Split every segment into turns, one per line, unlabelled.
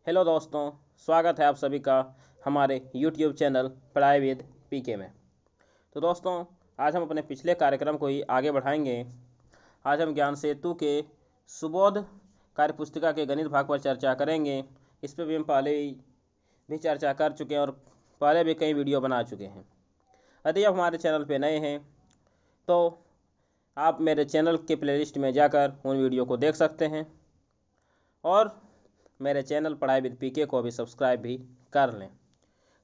Hello दोस्तों, स्वागत है आप सभी का हमारे YouTube चैनल पढ़ाई विद पीके में। तो दोस्तों, आज हम अपने पिछले कार्यक्रम को ही आगे बढ़ाएंगे। आज हम ज्ञान सेतु के सुबोध कार्य पुस्तिका के गणित भाग पर चर्चा करेंगे। इस पर भी हम पहले भी चर्चा कर चुके हैं और पहले भी कई वीडियो बना चुके हैं। यदि आप हमारे चैनल पर नए हैं तो आप मेरे चैनल के प्लेलिस्ट में जाकर उन वीडियो को देख सकते हैं और मेरे चैनल पढ़ाई विद पीके को भी सब्सक्राइब भी कर लें,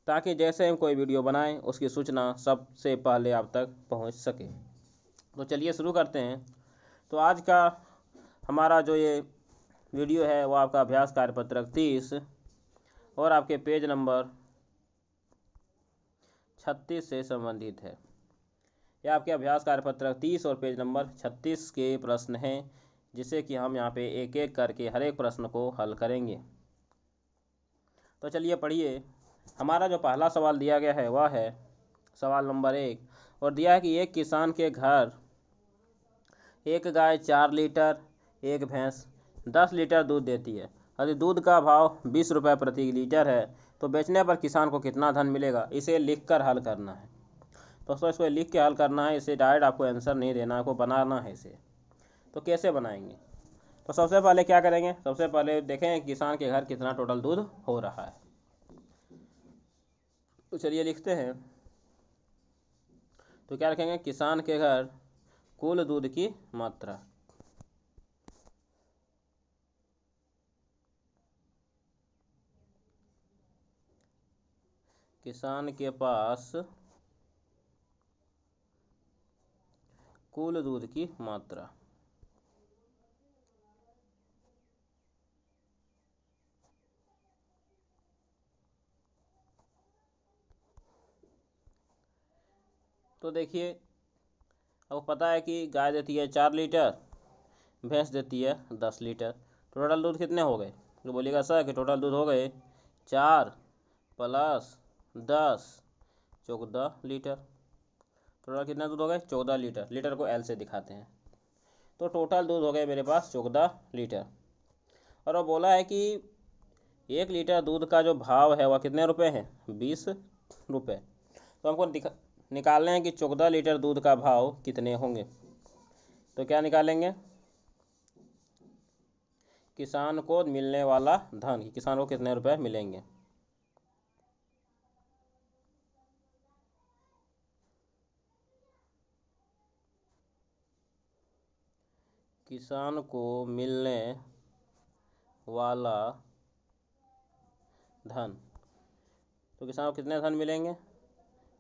ताकि जैसे हम कोई वीडियो बनाएं उसकी सूचना सबसे पहले आप तक पहुंच सके। तो चलिए शुरू करते हैं। तो आज का हमारा जो ये वीडियो है वो आपका अभ्यास कार्यपत्रक 30 और आपके पेज नंबर 36 से संबंधित है। यह आपके अभ्यास कार्यपत्रक 30 और पेज नंबर 36 के प्रश्न हैं, जिसे कि हम यहाँ पे एक एक करके हर एक प्रश्न को हल करेंगे। तो चलिए पढ़िए। हमारा जो पहला सवाल दिया गया है वह है सवाल नंबर 1 और दिया है कि एक किसान के घर एक गाय 4 लीटर, एक भैंस 10 लीटर दूध देती है। यदि दूध का भाव 20 रुपये प्रति लीटर है तो बेचने पर किसान को कितना धन मिलेगा, इसे लिखकर हल करना है। दोस्तों, इसको लिख के हल करना है, इसे डायरेक्ट आपको आंसर नहीं देना है, आपको बनाना है इसे। तो कैसे बनाएंगे? तो सबसे पहले क्या करेंगे? सबसे पहले देखें किसान के घर कितना टोटल दूध हो रहा है। तो चलिए लिखते हैं। तो क्या लिखेंगे? किसान के घर कुल दूध की मात्रा। किसान के पास कुल दूध की मात्रा। तो देखिए, अब पता है कि गाय देती है 4 लीटर, भैंस देती है 10 लीटर। टोटल दूध कितने हो गए? तो बोलिएगा सर कि टोटल दूध हो गए 4 प्लस 10 14 लीटर। टोटल कितना दूध हो गए? 14 लीटर। लीटर को एल से दिखाते हैं। तो टोटल दूध हो गए मेरे पास 14 लीटर। और वो बोला है कि 1 लीटर दूध का जो भाव है वह कितने रुपए है? 20 रुपये। तो हमको निकालना है कि 14 लीटर दूध का भाव कितने होंगे। तो क्या निकालेंगे? किसान को मिलने वाला धन, किसान को कितने रुपए मिलेंगे। किसान को मिलने वाला धन, तो किसान को कितने धन मिलेंगे?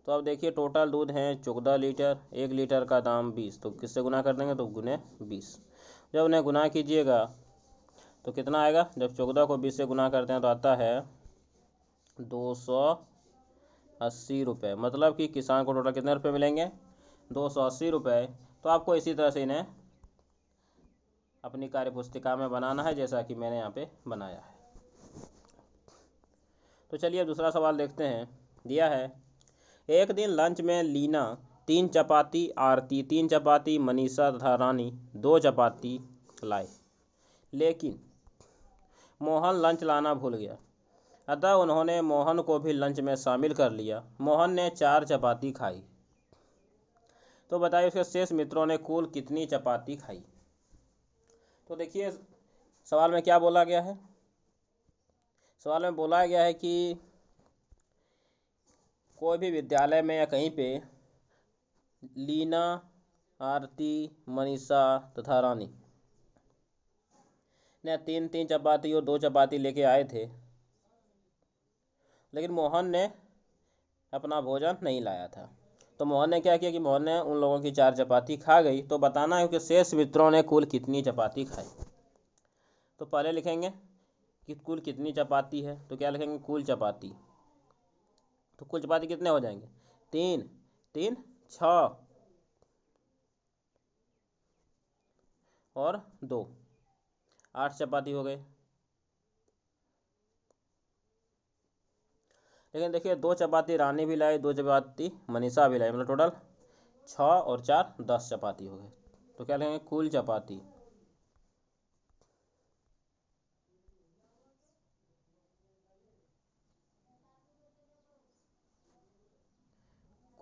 तो अब देखिए, टोटल दूध है 14 लीटर, 1 लीटर का दाम 20, तो किससे गुना कर देंगे? तो गुने 20। जब उन्हें गुना कीजिएगा तो कितना आएगा? जब 14 को 20 से गुना करते हैं तो आता है 280 रुपये। मतलब कि किसान को टोटल कितने रुपये मिलेंगे? 280 रुपये। तो आपको इसी तरह से इन्हें अपनी कार्य पुस्तिका में बनाना है, जैसा कि मैंने यहाँ पे बनाया है। तो चलिए दूसरा सवाल देखते हैं। दिया है, एक दिन लंच में लीना 3 चपाती, आरती 3 चपाती, मनीषा तथा रानी 2 चपाती लाए, लेकिन मोहन लंच लाना भूल गया। अतः उन्होंने मोहन को भी लंच में शामिल कर लिया। मोहन ने 4 चपाती खाई। तो बताइए उसके शेष मित्रों ने कुल कितनी चपाती खाई। तो देखिए, सवाल में क्या बोला गया है? सवाल में बोला गया है कि कोई भी विद्यालय में या कहीं पे लीना, आरती, मनीषा तथा रानी ने 3-3 चपाती और 2 चपाती लेके आए थे, लेकिन मोहन ने अपना भोजन नहीं लाया था। तो मोहन ने क्या किया कि मोहन ने उन लोगों की 4 चपाती खा गई। तो बताना है कि शेष मित्रों ने कुल कितनी चपाती खाई। तो पहले लिखेंगे कि कुल कितनी चपाती है। तो क्या लिखेंगे? कुल चपाती। तो कुल चपाती कितने हो जाएंगे? 3 3 6 और 2 8 चपाती हो गए। लेकिन देखिए, 2 चपाती रानी भी लाई, 2 चपाती मनीषा भी लाई, मतलब टोटल 6 और 4 10 चपाती हो गए। तो क्या लिखेंगे? कुल चपाती।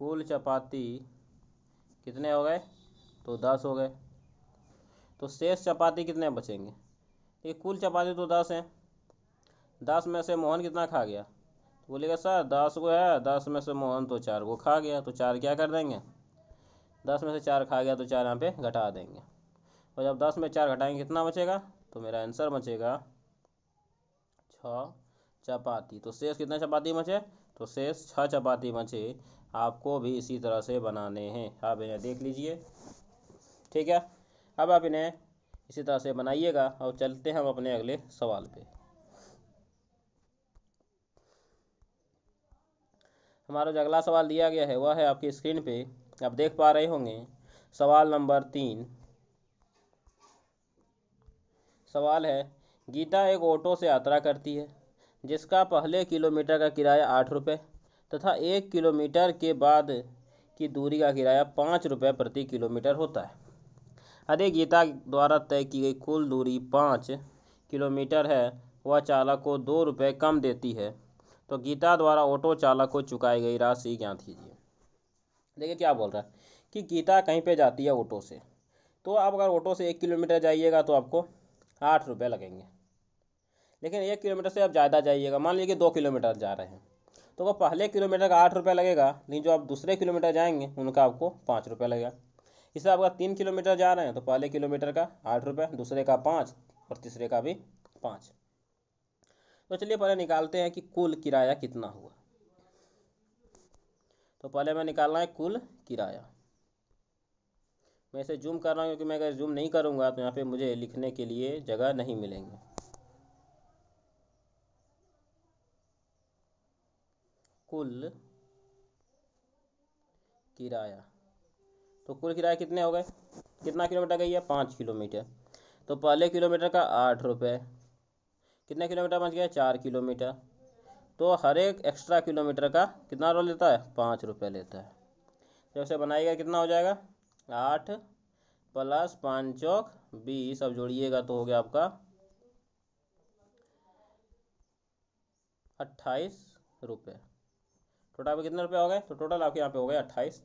कुल चपाती कितने हो गए? तो 10 हो गए। तो शेष चपाती कितने बचेंगे? ये कुल चपाती तो 10 हैं। 10 में से मोहन कितना खा गया? तो बोलेगा सर 10 को है, 10 में से मोहन तो 4 को खा गया, तो 4 क्या कर देंगे? 10 में से 4 खा गया तो 4 यहाँ पे घटा देंगे। और जब 10 में 4 घटाएंगे कितना बचेगा? तो मेरा आंसर बचेगा 6 चपाती। तो शेष कितने चपाती बचे? तो शेष 6 चपाती बचे। आपको भी इसी तरह से बनाने हैं, आप इन्हें देख लीजिए। ठीक है, अब आप इन्हें इसी तरह से बनाइएगा और चलते हैं हम अपने अगले सवाल पे। हमारा जो अगला सवाल दिया गया है वह है आपकी स्क्रीन पे, आप देख पा रहे होंगे। सवाल नंबर 3। सवाल है, गीता एक ऑटो से यात्रा करती है जिसका पहले किलोमीटर का किराया 8 रुपये तथा 1 किलोमीटर के बाद की दूरी का किराया 5 रुपये प्रति किलोमीटर होता है। यदि गीता द्वारा तय की गई कुल दूरी 5 किलोमीटर है, वह चालक को 2 रुपये कम देती है, तो गीता द्वारा ऑटो चालक को चुकाई गई राशि ज्ञात कीजिए। देखिए क्या बोल रहा है कि गीता कहीं पे जाती है ऑटो से, तो आप अगर ऑटो से 1 किलोमीटर जाइएगा तो आपको 8 रुपये लगेंगे। लेकिन 1 किलोमीटर से आप ज़्यादा जाइएगा, मान लीजिए कि 2 किलोमीटर जा रहे हैं, तो वो पहले किलोमीटर का 8 रुपये लगेगा, लेकिन जो आप दूसरे किलोमीटर जाएंगे उनका आपको 5 रुपये लगेगा। इससे आप अगर 3 किलोमीटर जा रहे हैं तो पहले किलोमीटर का 8 रुपये, दूसरे का 5 और तीसरे का भी 5। तो चलिए पहले निकालते हैं कि कुल किराया कितना हुआ। तो पहले हमें निकालना है कुल किराया। मैं इसे जूम कर रहा हूँ क्योंकि मैं अगर जूम नहीं करूँगा तो यहाँ पे मुझे लिखने के लिए जगह नहीं मिलेंगे। कुल किराया, तो कुल किराया कितने हो गए? कितना किलोमीटर गई है? 5 किलोमीटर। तो पहले किलोमीटर का 8 रुपये, कितने किलोमीटर बच गया? 4 किलोमीटर। तो हर एक एक्स्ट्रा किलोमीटर का कितना रोल लेता है? 5 रुपये लेता है। जब उसे बनाइएगा कितना हो जाएगा? 8 प्लस 5 चौक 20, अब जोड़िएगा तो हो गया आपका 28 रुपये। टोटल आपके कितने रुपये हो गए? तो टोटल आपके यहाँ पे हो गए 28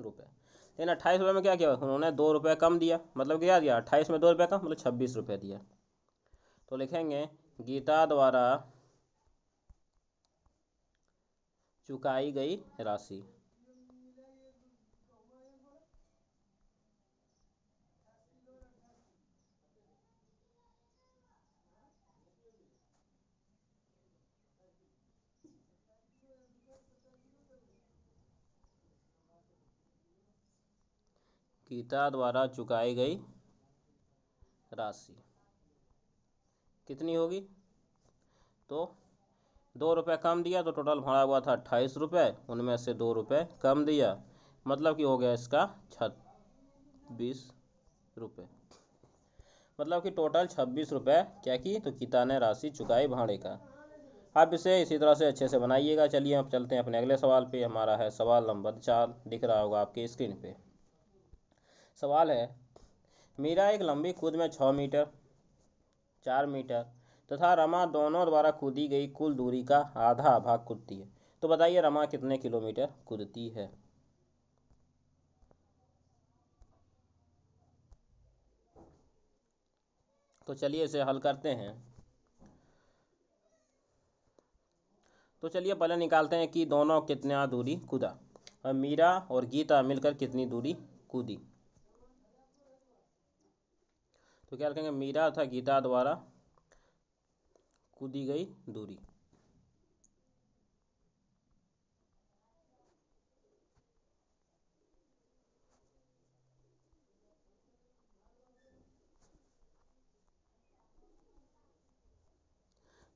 रुपये। लेकिन 28 रुपये में क्या किया उन्होंने? 2 रुपये कम दिया, मतलब क्या दिया? 28 में 2 रुपये कम, मतलब 26 रुपये दिया। तो लिखेंगे गीता द्वारा चुकाई गई राशि। गीता द्वारा चुकाई गई राशि कितनी होगी? तो 2 रुपये कम दिया तो टोटल भरा हुआ था 28 रुपये, उनमें से 2 रुपये कम दिया, मतलब कि हो गया इसका 26 रुपये। मतलब कि टोटल 26 रुपये क्या की? तो गीता ने राशि चुकाई भाड़े का। आप इसे इसी तरह से अच्छे से बनाइएगा। चलिए अब चलते हैं अपने अगले सवाल पे। हमारा है सवाल नंबर 4, दिख रहा होगा आपके स्क्रीन पे। सवाल है, मीरा एक लंबी कूद में 6 मीटर, 4 मीटर तथा रमा दोनों द्वारा कूदी गई कुल दूरी का आधा भाग कूदती है, तो बताइए रमा कितने किलोमीटर कूदती है? तो चलिए इसे हल करते हैं। तो चलिए पहले निकालते हैं कि दोनों कितना दूरी कूदा, और मीरा और गीता मिलकर कितनी दूरी कूदी। तो क्या लिखेंगे? मीरा तथा गीता द्वारा कूदी गई दूरी।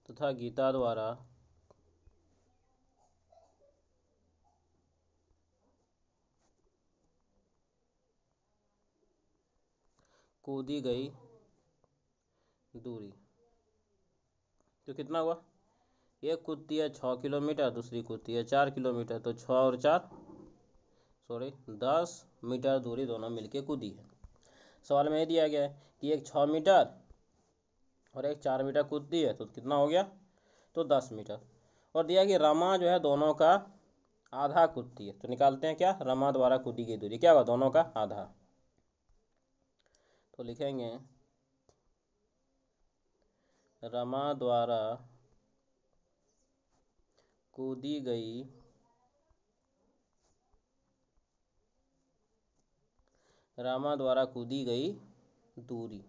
तथा गीता द्वारा कूदी गई दूरी। तो कितना हुआ? एक कूदती है 6 किलोमीटर, दूसरी कूदती है 4 किलोमीटर, तो 6 और 4 10 मीटर दूरी दोनों मिलके कूदी है। सवाल में ये दिया गया है कि एक 6 मीटर और एक 4 मीटर कूदती है, तो कितना हो गया? तो 10 मीटर। और दिया कि रमा जो है दोनों का आधा कूदती है, तो निकालते हैं क्या, रमा द्वारा कूदी गई दूरी क्या होगा, दोनों का आधा। तो लिखेंगे रमा द्वारा कूदी गई रमा द्वारा कूदी गई दूरी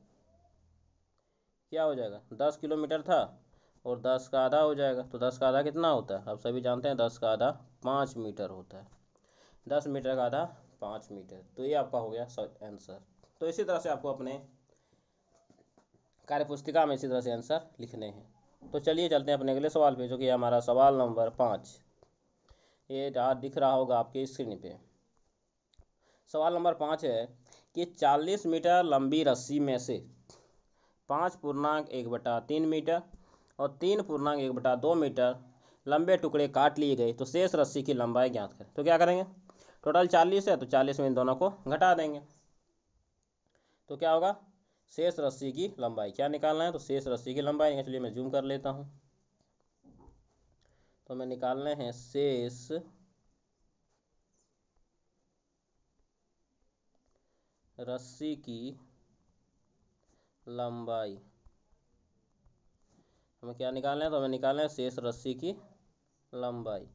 क्या हो जाएगा, 10 किलोमीटर था और 10 का आधा हो जाएगा, तो 10 का आधा कितना होता है, आप सभी जानते हैं 10 का आधा 5 मीटर होता है। 10 मीटर का आधा 5 मीटर, तो ये आपका हो गया आंसर। तो इसी तरह से आपको अपने कार्यपुस्तिका में इसी तरह से आंसर लिखने हैं। तो चलिए चलते हैं अपने अगले सवाल पे, जो कि हमारा सवाल नंबर 5। ये दिख रहा होगा आपके स्क्रीन पे। सवाल नंबर 5 है कि 40 मीटर लंबी रस्सी में से 5.1/3 मीटर और 3.1/2 मीटर लंबे टुकड़े काट लिए गए, तो शेष रस्सी की लंबाई ज्ञात करें। तो क्या करेंगे, टोटल 40 है तो 40 में इन दोनों को घटा देंगे, तो क्या होगा, शेष रस्सी की लंबाई क्या निकालना है, तो शेष रस्सी की लंबाई, चलिए मैं जूम कर लेता हूँ। तो हमें निकालने हैं शेष रस्सी की लंबाई। हमें क्या निकालना है, तो हमें निकालना है शेष रस्सी की लंबाई।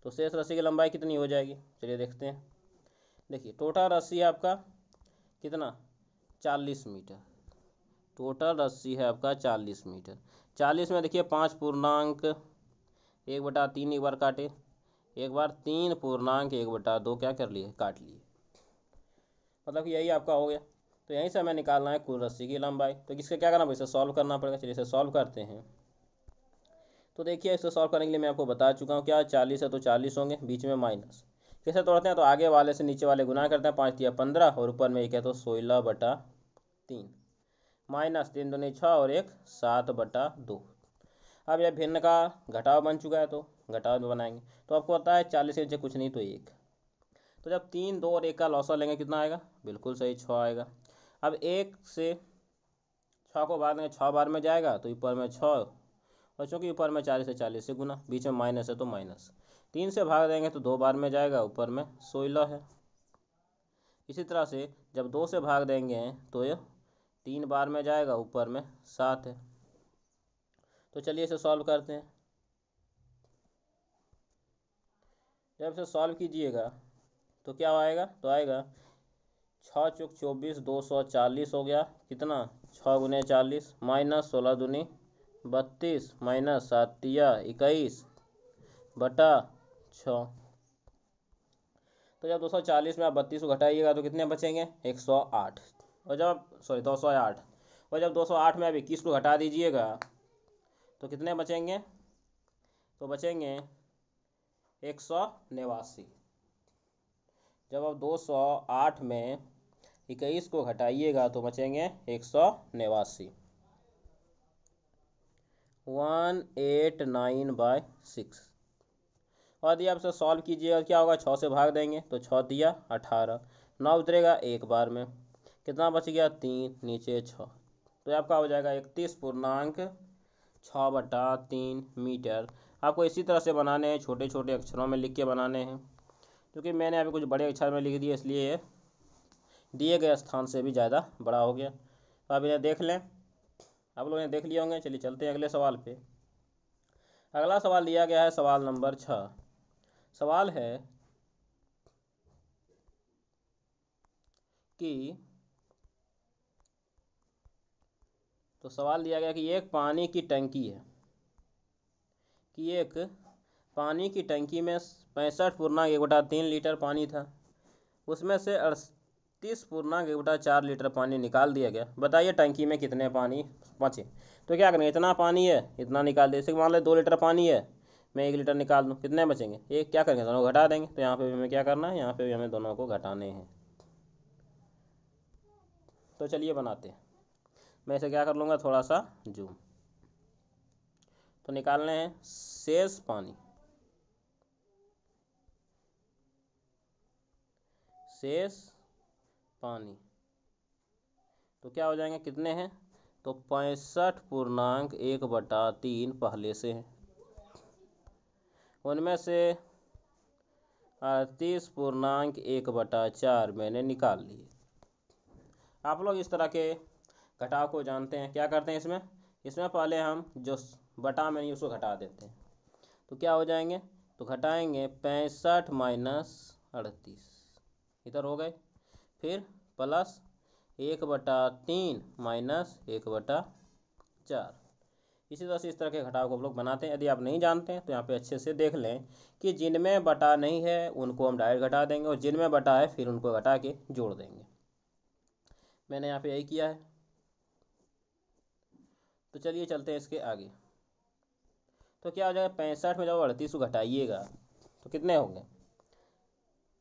तो शेष रस्सी की लंबाई कितनी हो जाएगी, चलिए देखते हैं। देखिए टोटल रस्सी है आपका कितना, 40 मीटर। टोटल रस्सी है आपका 40 मीटर। 40 में देखिए 5.1/3 एक बार काटे, एक बार 3.1/2 क्या कर लिए, काट लिए, मतलब कि यही आपका हो गया। तो यहीं से हमें निकालना है कुल रस्सी की लंबाई। तो किसका क्या करना पड़ेगा, इसे सॉल्व करना पड़ेगा। चलिए इसे सॉल्व करते हैं। तो देखिए इसे सॉल्व करने के लिए मैं आपको बता चुका हूँ, क्या 40 है तो 40 होंगे, बीच में माइनस। कैसे तोड़ते हैं, तो आगे वाले से नीचे वाले गुना करते हैं, 5×3 = 15 और ऊपर में एक है तो 16/3, माइनस 3×2 = 6 और एक 7/2। अब यह भिन्न का घटाव बन चुका है, तो घटाव में बनाएंगे। तो आपको पता है 40 के नीचे कुछ नहीं तो 1, तो जब 3, 2 और 1 का लॉसा लेंगे कितना आएगा, बिल्कुल सही 6 आएगा। अब 1 से 6 को भाग देंगे, 6 बार में जाएगा तो ऊपर में 6, और चूँकि ऊपर में 40 है 40 से गुना, बीच में माइनस है तो माइनस। 3 से भाग देंगे तो 2 बार में जाएगा, ऊपर में 16 है। इसी तरह से जब 2 से भाग देंगे तो ये 3 बार में जाएगा, ऊपर में 7 है। तो चलिए इसे सॉल्व करते हैं। जब इसे सॉल्व कीजिएगा तो क्या आएगा, तो आएगा 6×4 = 24, 240 हो गया, कितना 6×40 माइनस 16×2 = 32 माइनस 7×3 = 21/6। तो जब 240 में आप 32 को घटाइएगा तो कितने बचेंगे, 108। और जब 208, और जब 208 में आप 21 को घटा दीजिएगा तो कितने बचेंगे, तो बचेंगे 189। जब आप 208 में 21 को घटाइएगा तो बचेंगे 189, 189/6। और यदि आप इसे सॉल्व कीजिएगा क्या होगा, 6 से भाग देंगे तो 6×3 = 18, 9 उतरेगा एक बार में, कितना बच गया 3, नीचे 6। तो आपका हो जाएगा 31.6/3 मीटर। आपको इसी तरह से बनाने हैं, छोटे छोटे अक्षरों में लिख के बनाने हैं, क्योंकि मैंने अभी कुछ बड़े अक्षर में लिख दिए, इसलिए ये दिए गए स्थान से भी ज़्यादा बड़ा हो गया। तो आप इन्हें देख लें, आप लोगों ने देख लिए होंगे। चलिए चलते हैं अगले सवाल पे। अगला सवाल दिया गया है सवाल नंबर 6। सवाल है कि, तो सवाल दिया गया कि एक पानी की टंकी है, कि एक पानी की टंकी में 65.1/3 लीटर पानी था, उसमें से 38.1/4 लीटर पानी निकाल दिया गया। बताइए टंकी में कितने पानी बचे। तो क्या करेंगे, इतना पानी है इतना निकाल दे, जैसे मान लो 2 लीटर पानी है, मैं 1 लीटर निकाल दूँ, कितने बचेंगे, एक क्या करेंगे, दोनों घटा देंगे। तो यहाँ पे भी हमें क्या करना है, यहाँ पे भी हमें दोनों को घटाने हैं। तो चलिए बनाते हैं। मैं इसे क्या कर लूँगा, थोड़ा सा जूम। तो निकालने हैं शेष पानी, शेष पानी। तो क्या हो जाएंगे, कितने हैं, तो 65.1/3 पहले से हैं, उनमें से 38.1/4 मैंने निकाल लिए। आप लोग इस तरह के घटाव को जानते हैं। क्या करते हैं इसमें पहले हम जो बटा में नहीं उसको घटा देते हैं। तो क्या हो जाएंगे, तो घटाएंगे 65 माइनस 38 इधर हो गए, फिर प्लस 1/3 माइनस 1/4। इसी तरह से इस तरह के घटाव को हम लोग बनाते हैं। यदि आप नहीं जानते हैं तो यहाँ पे अच्छे से देख लें कि जिनमें बटा नहीं है उनको हम डायरेक्ट घटा देंगे और जिनमें बटा है फिर उनको घटा के जोड़ देंगे। मैंने यहाँ पे यही किया है। तो चलिए चलते हैं इसके आगे। तो क्या हो जाएगा, 65 में जब 38 को घटाइएगा तो कितने होंगे,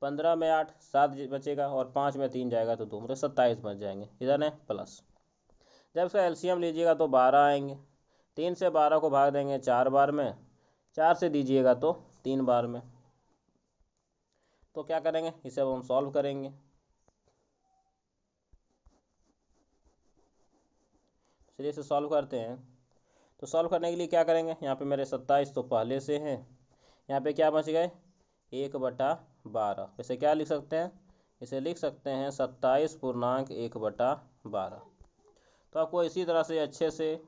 15 में 8 7 बचेगा और 5 में 3 जाएगा तो 2 मतलब 27 बच जाएंगे। इधर है प्लस। जब इसका एलसीएम लीजिएगा तो 12 आएंगे। 3 से 12 को भाग देंगे 4 बार में, 4 से दीजिएगा तो 3 बार में। तो क्या करेंगे, इसे अब हम सॉल्व करेंगे। चलिए इसे सॉल्व करते हैं। तो सॉल्व करने के लिए क्या करेंगे, यहाँ पे मेरे 27 तो पहले से हैं, यहाँ पे क्या बच गए 1/12। इसे क्या लिख सकते हैं, इसे लिख सकते हैं 27.1/12। तो आपको इसी तरह से अच्छे से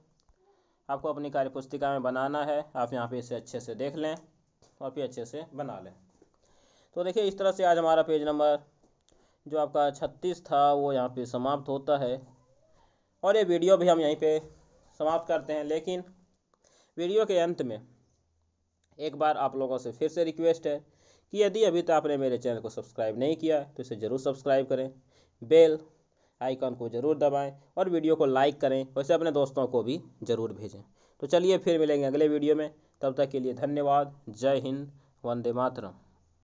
आपको अपनी कार्यपुस्तिका में बनाना है। आप यहाँ पे इसे अच्छे से देख लें और फिर अच्छे से बना लें। तो देखिए इस तरह से आज हमारा पेज नंबर जो आपका 36 था वो यहाँ पे समाप्त होता है और ये वीडियो भी हम यहीं पे समाप्त करते हैं। लेकिन वीडियो के अंत में एक बार आप लोगों से फिर से रिक्वेस्ट है कि यदि अभी तक आपने मेरे चैनल को सब्सक्राइब नहीं किया तो इसे ज़रूर सब्सक्राइब करें, बेल आइकन को ज़रूर दबाएं और वीडियो को लाइक करें, वैसे अपने दोस्तों को भी ज़रूर भेजें। तो चलिए फिर मिलेंगे अगले वीडियो में, तब तक के लिए धन्यवाद। जय हिंद, वंदे मातरम।